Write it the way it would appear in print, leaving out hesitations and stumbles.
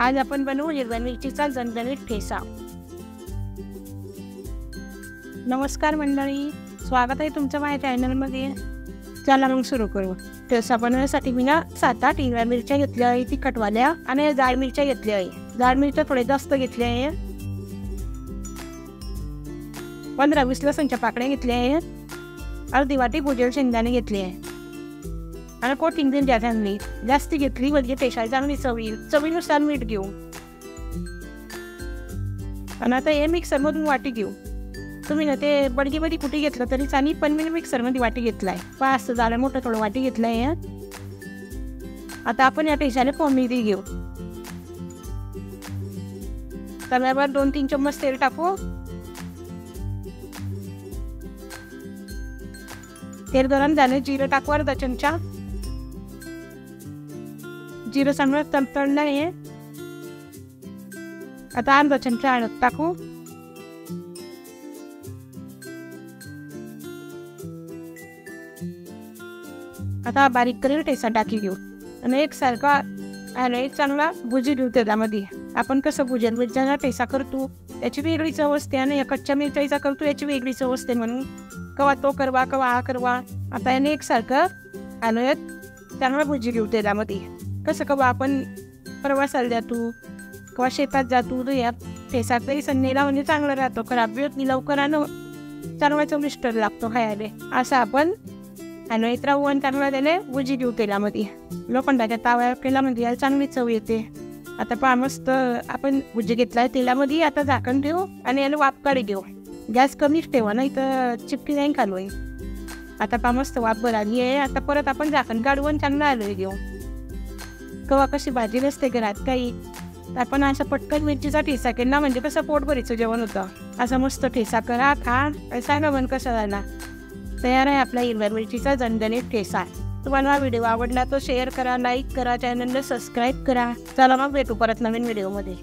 आज आपण बनवू हिरव्या मिरचीचा झणझणीत ठेचा। नमस्कार मंडळी, स्वागत आहे तुमचं माझ्या चॅनलमध्ये। चला मग सुरू करू। ठेचा बनवण्यासाठी मी 7-8 हिरव्या मिरच्या घेतल्या आहे तिखटवाल्या आणि जाड मिरच्या घेतल्या आहे। जाड मिरच्या थोडे जास्त घेतल्या आहे। 15-20 लसूणच्या पाकळ्या घेतल्या आहे। अर्धी वाटी भुजेल शेंगदाणे घेतले आहे आणि कोथिंबीर जास्ती जास्त घेतली म्हणजे ठेचा चांगली चवीनुसार मीठ घेऊ। आणि आता हे मिक्सरमधून वाटी घेऊ। तुम्ही ना ते बडगीमध्ये कुठे घेतलं तरी चालेल, पण मी मिक्सरमध्ये वाटी घेतलाय। पाच झालं मोठं थोडं वाटी घेतलंय। आता आपण या ठेच्याला फोडणी घेऊ। तव्यावर 2-3 चम्मच तेल टाकू। तेल गरम झाले जिरं टाकू अर्धा चमचा। जिरं चांगलं तडतडलं आहे। आता अर्धा चमचा हळद टाकू। आता बारीक करून ठेचा टाकी घेऊ आणि एकसारखा आणि चांगला भुजी घेऊ। त्यामध्ये आपण कसं भुजन मिरच्याचा ठेचा करतो त्याची वेगळी चव असते आणि कच्च्या मिरच्याचा करतो याची वेगळी चव असते, म्हणून कवा तो करवा कवा हा करवा। आता याने एकसारखं आणि चांगला भुजी घेऊ। त्यामध्ये कसं कवा आपण प्रवासाला जातो किंवा शेतात जातो तर या ठेचा तरी संनेला म्हणजे चांगला राहतो, खराब वेळ लवकर आणि चांगला चविष्ट लागतो खायला। असं आपण आणि राहून चांगला त्याने भुजी घेऊ तेलामध्ये। लोखंडाच्या ताव्यावर केल्यामध्ये याला चांगली चव येते। आता पहा मस्त आपण भुजी घेतला तेलामध्ये। आता झाकण ठेवू आणि याला वाफ काढी घेऊ। गॅस कमीच ठेवा नाही तर चिपकी नाही खालू आहे। आता पहा मस्त वाफ भराली आहे। आता परत आपण झाकण काढून चांगला आलोय घेऊ। कवा कशी भाजी नसते घरात काही, आपण असं पटकन मिरचीचा ठेचा केला म्हणजे कसं पोटभरीचं जेवण होतं। असा मस्त ठेचा करा खा, सांगा मन कसा झाला। तयार आहे आपला हिरव्या मिरचीचा झणझणीत ठेचा। तुम्हाला हा व्हिडिओ आवडला तर शेअर करा, लाईक करा, चॅनलला सबस्क्राईब करा। चला मग भेटू परत नवीन व्हिडिओमध्ये।